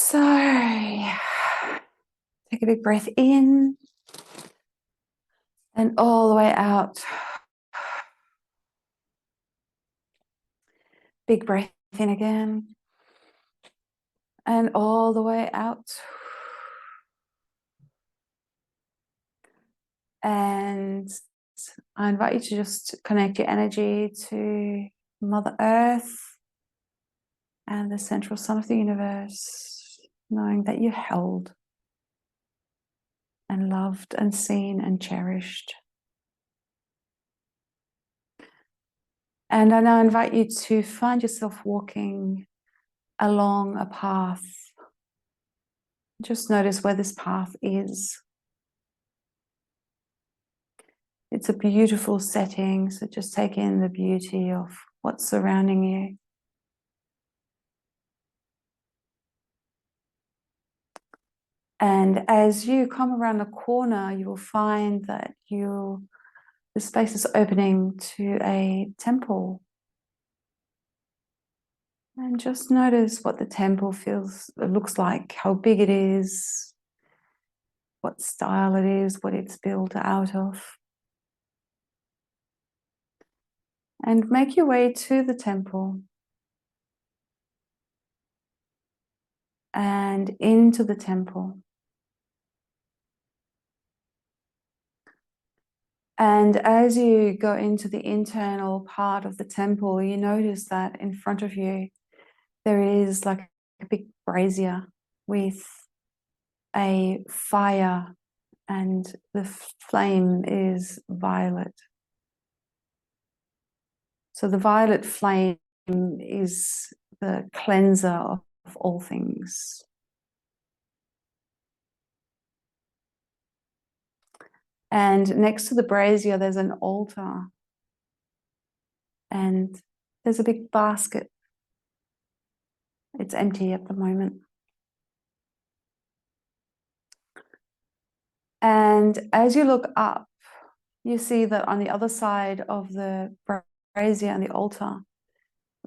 So take a big breath in and all the way out. Big breath in again and all the way out. And I invite you to just connect your energy to Mother Earth and the central sun of the universe, knowing that you're held and loved and seen and cherished. And I now invite you to find yourself walking along a path. Just notice where this path is. It's a beautiful setting, so just take in the beauty of what's surrounding you. And as you come around the corner, you will find that the space is opening to a temple. And just notice what the temple looks like, how big it is, what style it is, what it's built out of. And make your way to the temple and into the temple. And as you go into the internal part of the temple, you notice that in front of you, there is like a big brazier with a fire, and the flame is violet. So the violet flame is the cleanser of all things. And next to the brazier, there's an altar. And there's a big basket. It's empty at the moment. And as you look up, you see that on the other side of the brazier and the altar,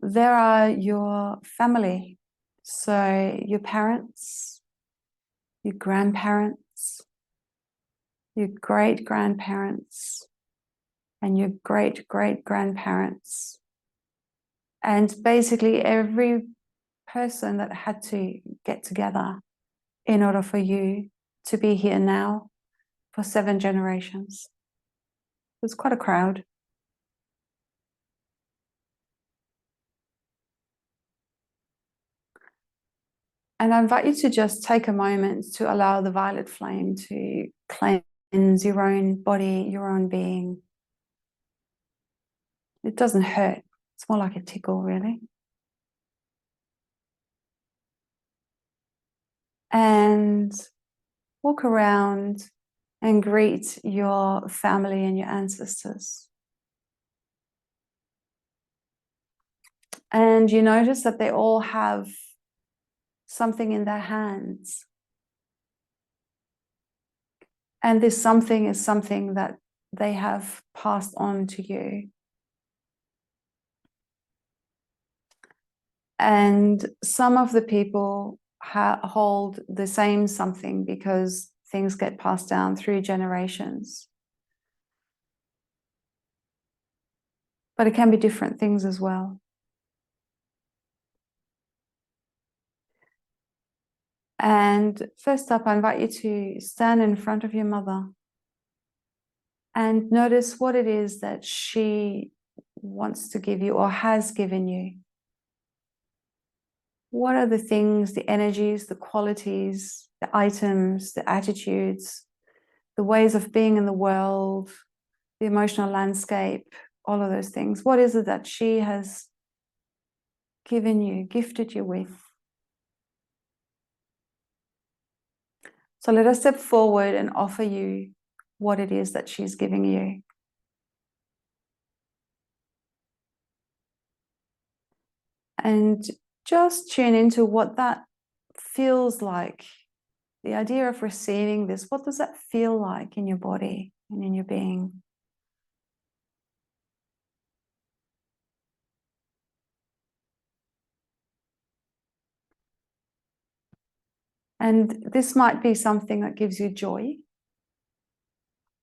there are your family. So your parents, your grandparents, your great-grandparents, and your great-great-grandparents. And basically every person that had to get together in order for you to be here now for 7 generations. It's quite a crowd. And I invite you to just take a moment to allow the violet flame to cleanse your own body, your own being. It doesn't hurt. It's more like a tickle, really. And walk around and greet your family and your ancestors. And you notice that they all have something in their hands. And this something is something that they have passed on to you. And some of the people hold the same something because things get passed down through generations. But it can be different things as well. And first up, I invite you to stand in front of your mother and notice what it is that she wants to give you or has given you. What are the things, the energies, the qualities, the items, the attitudes, the ways of being in the world, the emotional landscape, all of those things? What is it that she has given you, gifted you with? So let us step forward and offer you what it is that she's giving you. And just tune into what that feels like. The idea of receiving this, what does that feel like in your body and in your being? And this might be something that gives you joy,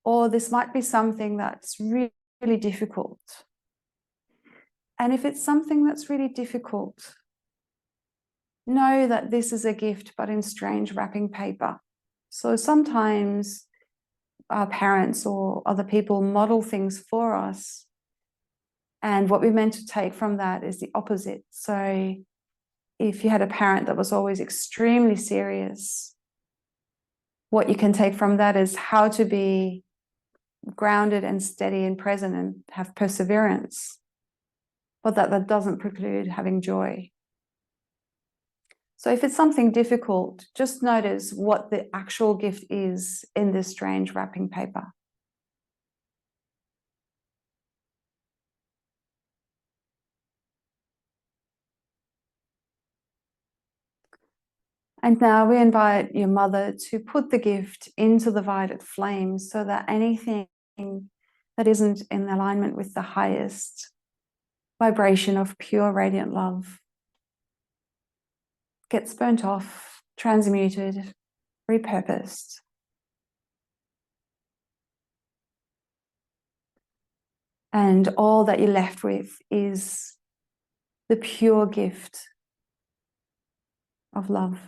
or this might be something that's really, really difficult. And if it's something that's really difficult, know that this is a gift, but in strange wrapping paper. So sometimes our parents or other people model things for us, and what we're meant to take from that is the opposite. So if you had a parent that was always extremely serious, what you can take from that is how to be grounded and steady and present and have perseverance, but that doesn't preclude having joy. So if it's something difficult, just notice what the actual gift is in this strange wrapping paper. And now we invite your mother to put the gift into the violet flame so that anything that isn't in alignment with the highest vibration of pure radiant love gets burnt off, transmuted, repurposed. And all that you're left with is the pure gift of love.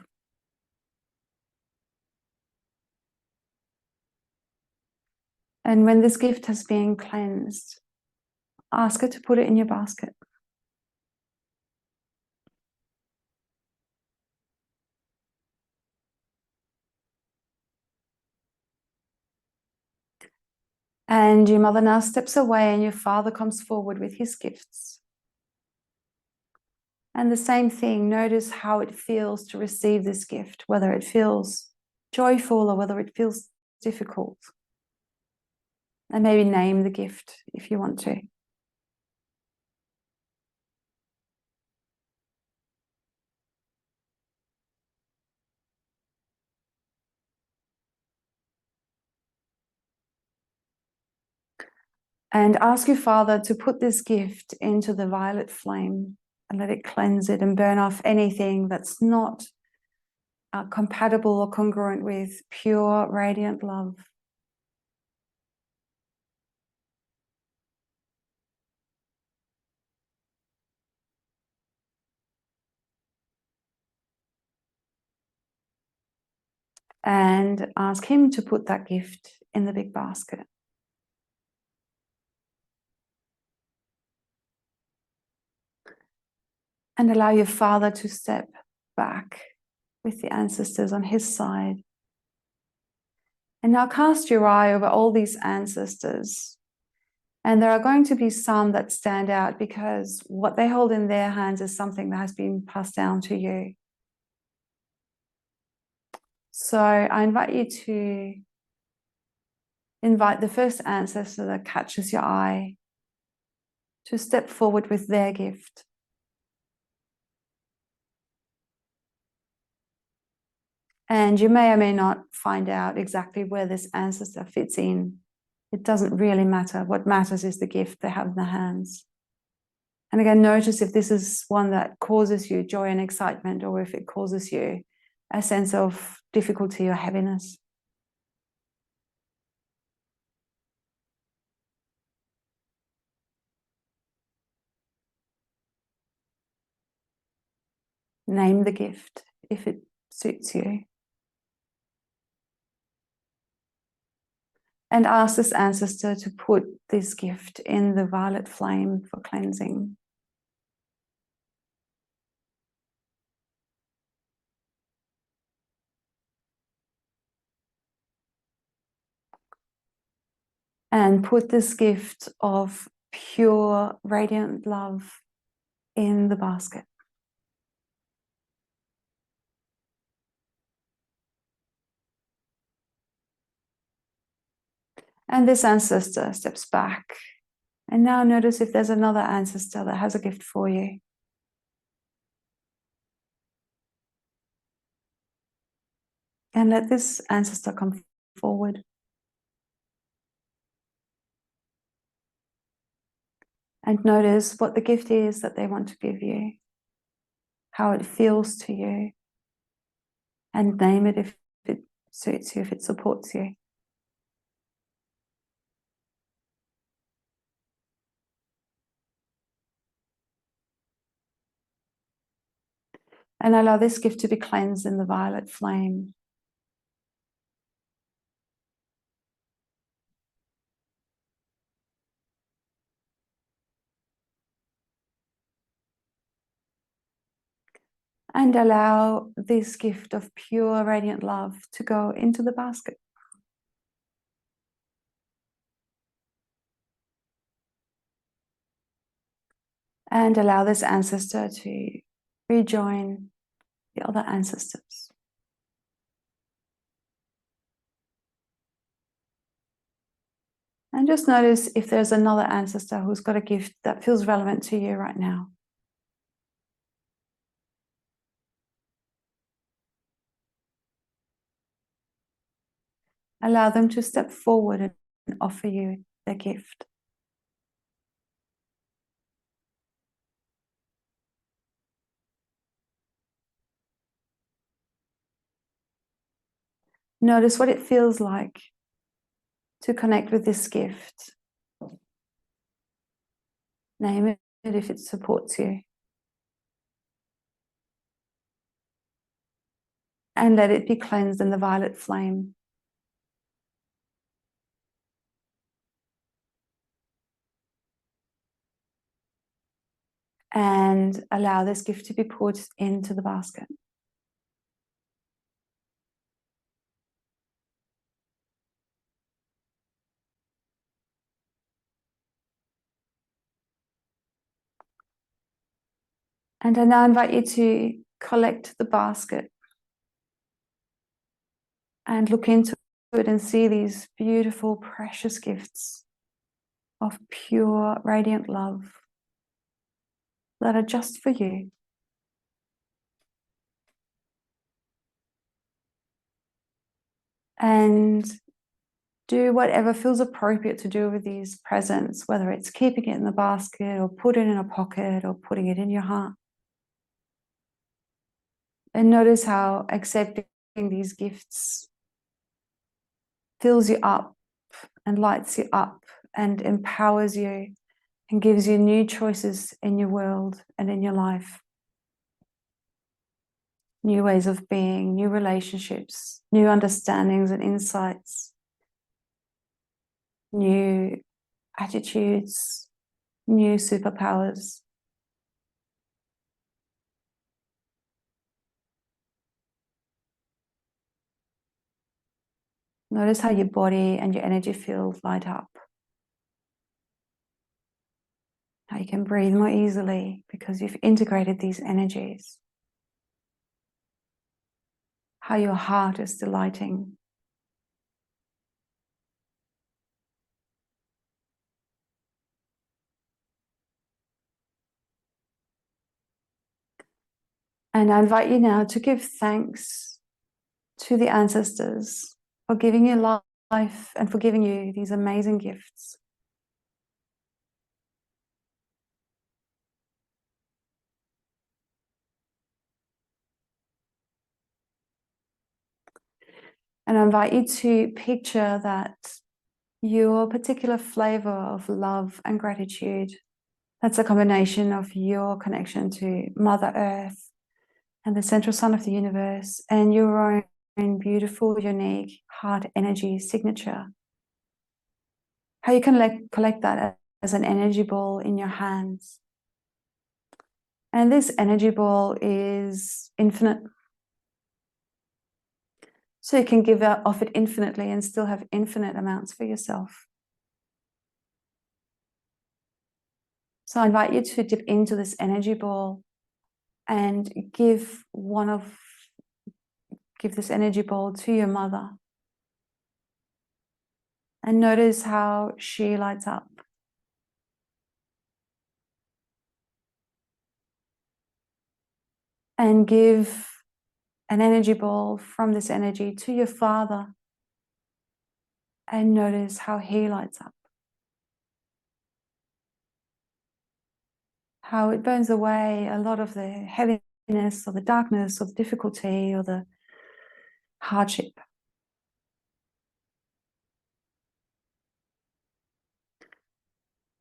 And when this gift has been cleansed, ask her to put it in your basket. And your mother now steps away and your father comes forward with his gifts. And the same thing, notice how it feels to receive this gift, whether it feels joyful or whether it feels difficult. And maybe name the gift if you want to. And ask your father to put this gift into the violet flame and let it cleanse it and burn off anything that's not compatible or congruent with pure radiant love. And ask him to put that gift in the big basket. And allow your father to step back with the ancestors on his side. And now cast your eye over all these ancestors. And there are going to be some that stand out because what they hold in their hands is something that has been passed down to you. So I invite you to invite the first ancestor that catches your eye to step forward with their gift. And you may or may not find out exactly where this ancestor fits in. It doesn't really matter. What matters is the gift they have in their hands. And again, notice if this is one that causes you joy and excitement, or if it causes you a sense of difficulty or heaviness. Name the gift if it suits you. And ask this ancestor to put this gift in the violet flame for cleansing. And put this gift of pure, radiant love in the basket. And this ancestor steps back. And now notice if there's another ancestor that has a gift for you. And let this ancestor come forward. And notice what the gift is that they want to give you, how it feels to you, and name it if it suits you, if it supports you. And allow this gift to be cleansed in the violet flame. And allow this gift of pure, radiant love to go into the basket. And allow this ancestor to rejoin the other ancestors. And just notice if there's another ancestor who's got a gift that feels relevant to you right now. Allow them to step forward and offer you their gift. Notice what it feels like to connect with this gift. Name it if it supports you. And let it be cleansed in the violet flame. And allow this gift to be poured into the basket. And I now invite you to collect the basket and look into it and see these beautiful, precious gifts of pure, radiant love that are just for you. And do whatever feels appropriate to do with these presents, whether it's keeping it in the basket or put it in a pocket or putting it in your heart. And notice how accepting these gifts fills you up and lights you up and empowers you and gives you new choices in your world and in your life. New ways of being, new relationships, new understandings and insights, new attitudes, new superpowers. Notice how your body and your energy field light up. How you can breathe more easily because you've integrated these energies. How your heart is delighting. And I invite you now to give thanks to the ancestors for giving you life and for giving you these amazing gifts. And I invite you to picture that your particular flavor of love and gratitude, that's a combination of your connection to Mother Earth and the central sun of the universe and your own beautiful, unique heart energy signature. How you can collect that as an energy ball in your hands. And this energy ball is infinite. So you can give out off it infinitely and still have infinite amounts for yourself. So I invite you to dip into this energy ball and give this energy ball to your mother. And notice how she lights up. And give an energy ball from this energy to your father. And notice how he lights up. How it burns away a lot of the heaviness or the darkness or the difficulty or the hardship.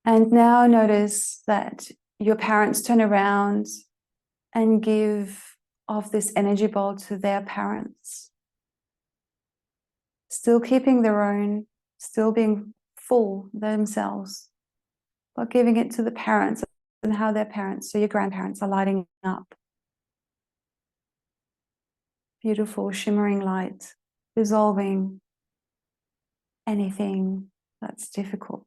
And now notice that your parents turn around and give of this energy bowl to their parents, still keeping their own, still being full themselves, but giving it to the parents and how their parents, so your grandparents, are lighting up. Beautiful shimmering light, dissolving anything that's difficult.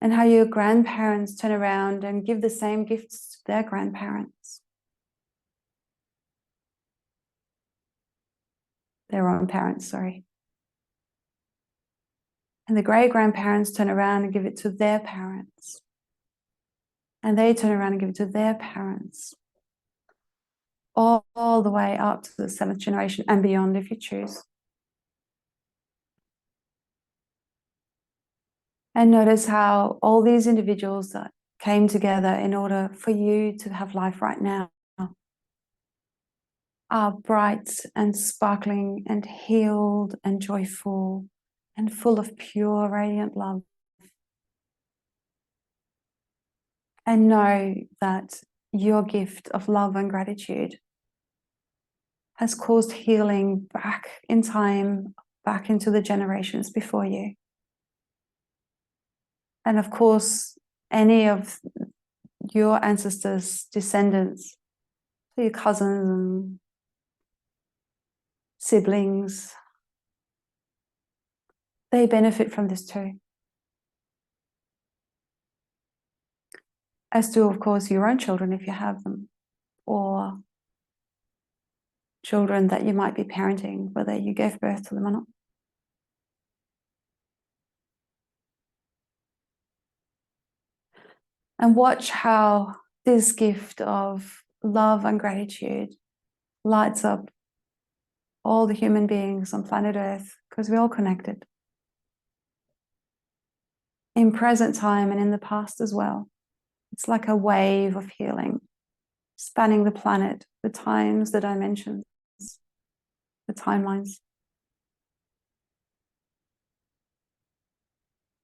And how your grandparents turn around and give the same gifts to their grandparents, their own parents, sorry. And the great grandparents turn around and give it to their parents. And they turn around and give it to their parents. All the way up to the 7th generation and beyond if you choose. And notice how all these individuals that came together in order for you to have life right now are bright and sparkling and healed and joyful and full of pure, radiant love. And know that your gift of love and gratitude has caused healing back in time, back into the generations before you. And of course, any of your ancestors' descendants, your cousins and siblings, they benefit from this too. As do, of course, your own children if you have them, or children that you might be parenting, whether you gave birth to them or not. And watch how this gift of love and gratitude lights up all the human beings on planet Earth, because we're all connected. In present time and in the past as well. It's like a wave of healing, spanning the planet, the times, the dimensions, the timelines.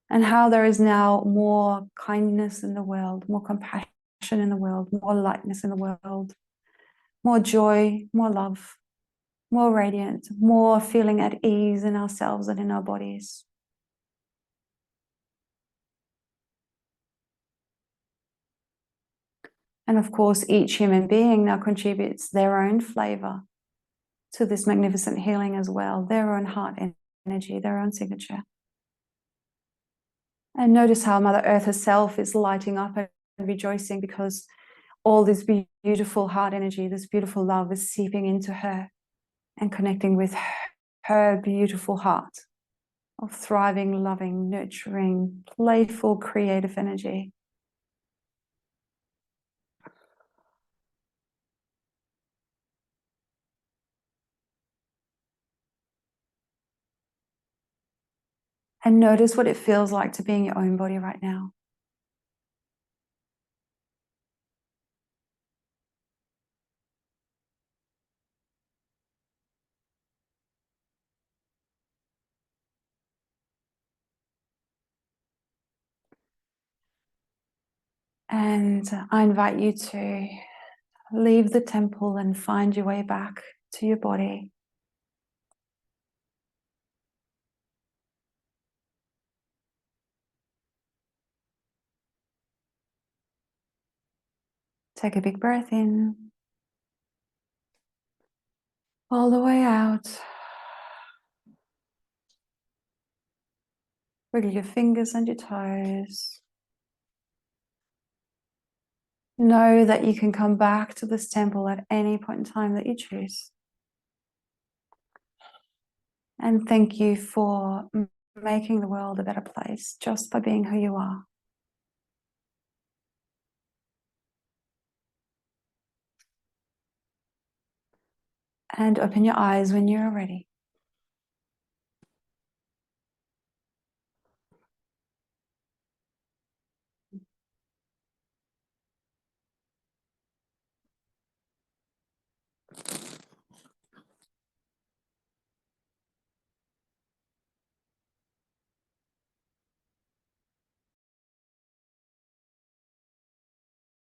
And how there is now more kindness in the world, more compassion in the world, more lightness in the world, more joy, more love, more radiant, more feeling at ease in ourselves and in our bodies. And of course, each human being now contributes their own flavor to this magnificent healing as well, their own heart energy, their own signature. And notice how Mother Earth herself is lighting up and rejoicing because all this beautiful heart energy, this beautiful love is seeping into her and connecting with her beautiful heart of thriving, loving, nurturing, playful, creative energy. And notice what it feels like to be in your own body right now. And I invite you to leave the temple and find your way back to your body. Take a big breath in, all the way out. Wiggle your fingers and your toes. Know that you can come back to this temple at any point in time that you choose. And thank you for making the world a better place just by being who you are. And open your eyes when you're ready.